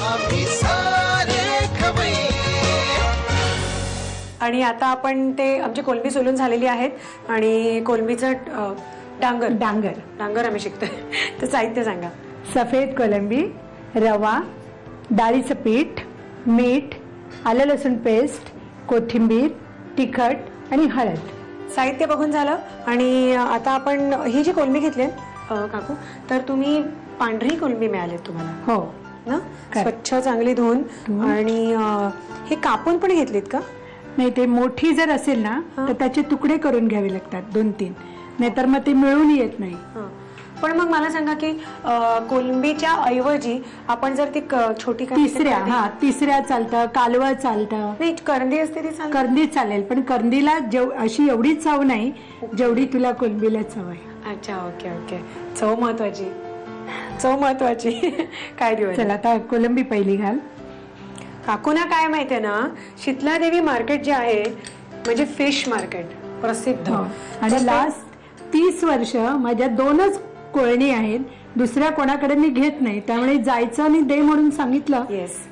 आम्ही सारे खवय्ये. आणि आता आपण ते आमची कोलंबी सोलून झालेली आहेत आणि कोलंबीचं डांगर डांगर डांगर आम्ही शिकतोय. तर साहित्य सांगा. सफेद कोलंबी, रवा, डाळीचं पीठ, मीठ, आलं लसूण पेस्ट, कोथिंबीर, तिखट आणि हळद. साहित्य बघून झालं. आणि आता आपण ही जी कोलंबी घेतली काकू, तर तुम्ही पांढरी कोलंबी मिळाली तुम्हाला हो ना, स्वच्छ चांगली धुवून. आणि हे कापून पण घेतलीत का? नाही, ते मोठी जर असेल ना तर त्याचे तुकडे करून घ्यावे लागतात 2-3, नाहीतर मग ते मिळून येत नाही. पण मग मला सांगा की कोलंबीच्या ऐवजी आपण जर ती छोटी तिसऱ्या चालतं, कालवं चालतं. नाही, करंदी असते ती चालते. करंदी चालेल, पण करंदीला अशी एवढी चव नाही जेवढी तुला कोलंबीला चव आहे. अच्छा, ओके ओके. चव महत्वाची, चव महत्वाची. काय देऊ? चला आता कोलंबी पहिली घाल. काकूना काय माहितीये ना, शीतलादेवी मार्केट जे आहे म्हणजे फिश मार्केट प्रसिद्ध. आणि लास्ट 30 वर्ष माझ्या 2च कोळणी आहेत, दुसऱ्या कोणाकडे मी घेत नाही. त्यामुळे जायचं आणि दे म्हणून सांगितलं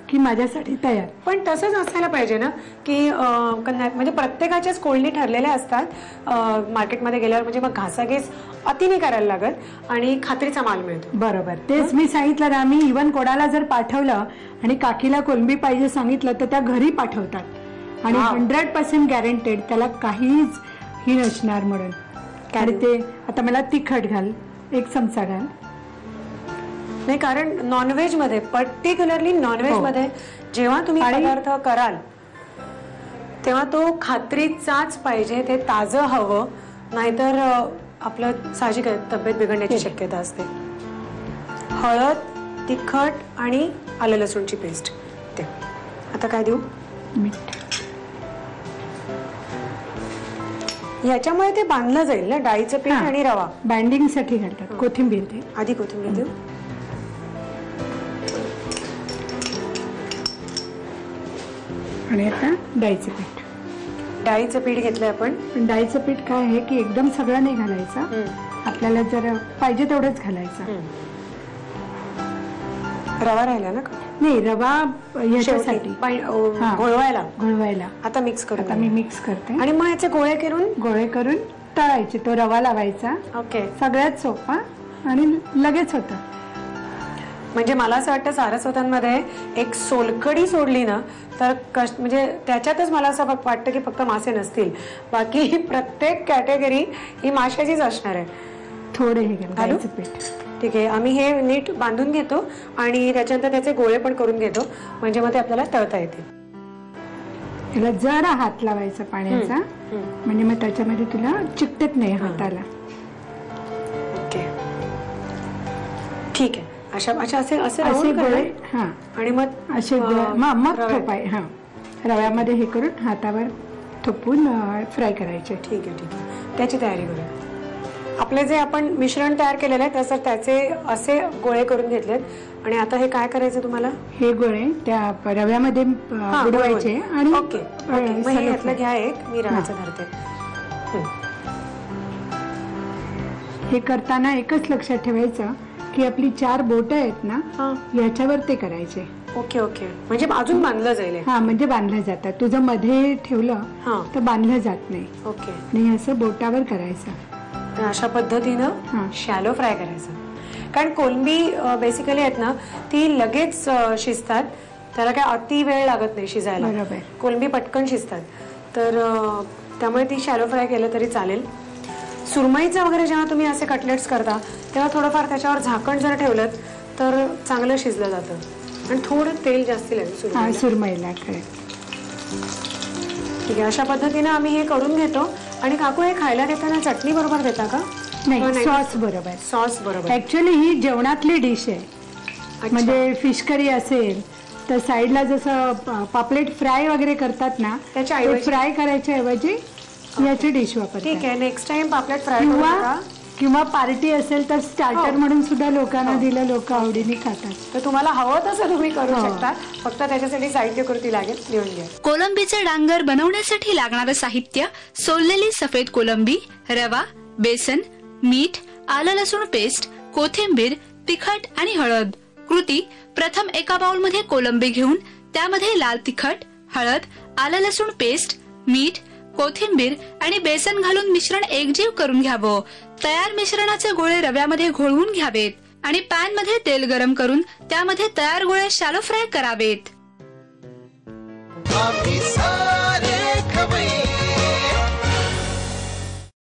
की माझ्यासाठी तयार. पण तसंच असायला पाहिजे ना की म्हणजे प्रत्येकाच्याच कोळणी ठरलेल्या असतात मार्केटमध्ये गेल्यावर. म्हणजे मग घासाघीस अति नाही करायला लागत आणि खात्रीचा माल मिळतो. बरोबर, तेच मी सांगितलं ना. मी इव्हन कोणाला जर पाठवलं आणि काकीला कोलंबी पाहिजे सांगितलं तर त्या घरी पाठवतात आणि 100% गॅरंटेड त्याला काहीच ही नसणार म्हणून. आणि ते आता मला तिखट घाल, 1 चमचा घाल. नाही, कारण नॉनव्हेज मध्ये, पर्टिक्युलरली नॉनव्हेज मध्ये जेव्हा तुम्ही पदार्थ कराल तेव्हा तो खात्रीचाच पाहिजे. ते ताजं हवं, नाहीतर आपलं साहजिक तब्येत बिघडण्याची शक्यता असते. हळद, तिखट आणि आलं लसूणची पेस्ट. ते आता काय देऊ? मीठ. ह्याच्यामुळे ते बांधलं जाईल ना, डाळीचं पीठ आणि रवा. बाइंडिंग साठी घालतात. कोथिंबीर दे. आधी कोथिंबीर देऊ. आणि आता डाळीचं पीठ. डाळीचं पीठ घेतलंय आपण. डाळीचं पीठ काय आहे की एकदम सगळं नाही घालायचं, आपल्याला जर पाहिजे तेवढंच घालायचं. रवा राहिला ना? नाही, रवा ह्याच्यासाठी घोळवायला. आता मिक्स करू. आता मी मिक्स करते. आणि मग याचे गोळे करून तळायचे. तो रवा लावायचा. ओके. सगळ्यात सोपा आणि लगेच होतं. म्हणजे मला असं वाटतं सारस्वतांमध्ये एक सोलकडी सोडली ना तर म्हणजे त्याच्यातच मला असं वाटतं की फक्त मासे नसतील, बाकी प्रत्येक कॅटेगरी ही माशाचीच असणार आहे. थोडे हे घालायचं पीठ. ठीक आहे. आम्ही हे नीट बांधून घेतो आणि त्याच्यानंतर त्याचे गोळे पण करून घेतो, म्हणजे मग ते आपल्याला तळता येते. त्याला जरा हात लावायचा पाण्याचा, म्हणजे मग त्याच्यामध्ये तुला चिकटत नाही हाताला. ओके, ठीक आहे. असे गोळे. आणि मग असे मग थोपाय. रव्यामध्ये हे करून हातावर थोपून फ्राय करायचे. ठीक आहे, ठीक आहे. त्याची तयारी करूया. आपले जे आपण मिश्रण तयार केलेलं आहे तसं त्याचे असे गोळे करून घेतलेत. आणि आता हे काय करायचं तुम्हाला? हे गोळे त्या रव्यामध्ये बुडवायचे. आणि ओके, यातलं घ्या एक, मी रव्याचं धरते. हे करताना एकच लक्षात ठेवायचं की आपली 4 बोटं आहेत ना, याच्यावर ते करायचे. Okay okay. म्हणजे अजून बांधलं जाईल. म्हणजे बांधलं जातात. तुझं मध्ये ठेवलं तर बांधलं जात नाही. ओके. आणि असं बोटावर करायचं. अशा पद्धतीनं शॅलो फ्राय करायचं. कारण कोलंबी बेसिकली आहेत ना ती लगेच शिजतात, त्याला काय अति वेळ लागत नाही शिजायला. बरोबर. कोलंबी पटकन शिजतात, तर त्यामुळे ती शॅलो फ्राय केलं तरी चालेल. सुरमईचं वगैरे जेव्हा तुम्ही असे कटलेट्स करता तेव्हा थोडंफार त्याच्यावर झाकण जर ठेवलं तर चांगलं शिजलं जातं आणि थोडं तेल जास्त लागेल सुरमईला. ठीक आहे. अशा पद्धतीने आम्ही हे करून घेतो. आणि काकू हे खायला देताना चटणी बरोबर देता का? नाही, सॉस बरोबर. सॉस बरोबर. ऍक्च्युअली ही जेवणातली डिश आहे. म्हणजे फिश करी असेल तर साईडला जसं पापलेट फ्राय वगैरे करतात ना, त्याच्या फ्राय करायच्या ऐवजी याची डिश वापरतात. ठीक आहे. नेक्स्ट टाइम पापलेट फ्राय किंवा पार्टी असेल तर स्टार्टर म्हणून सुद्धा लोकांना दिलं, लोक आवडीने खातात. तर तुम्हाला हवं तसं तुम्ही करू शकता. फक्त त्याच्यासाठी साहित्य कृती लागेल, लिहून घ्या. कोलंबीचे डांगर बनवण्यासाठी लागणारं साहित्य: सोललेली सफेद कोलंबी, रवा, बेसन, मीठ, आलं लसूण पेस्ट, कोथिंबीर, तिखट आणि हळद. कृती: प्रथम एका बाउलमध्ये कोलंबी घेऊन त्यामध्ये लाल तिखट, हळद, आलं लसूण पेस्ट, मीठ, कोथिंबीर आणि बेसन घालून मिश्रण एकजीव करून घ्यावं. तयार मिश्रणाचे गोळे रव्यामध्ये घोळवून घ्यावेत आणि पॅन मध्ये तेल गरम करून त्यामध्ये तयार गोळे शॅलो फ्राय करावेत. आम्ही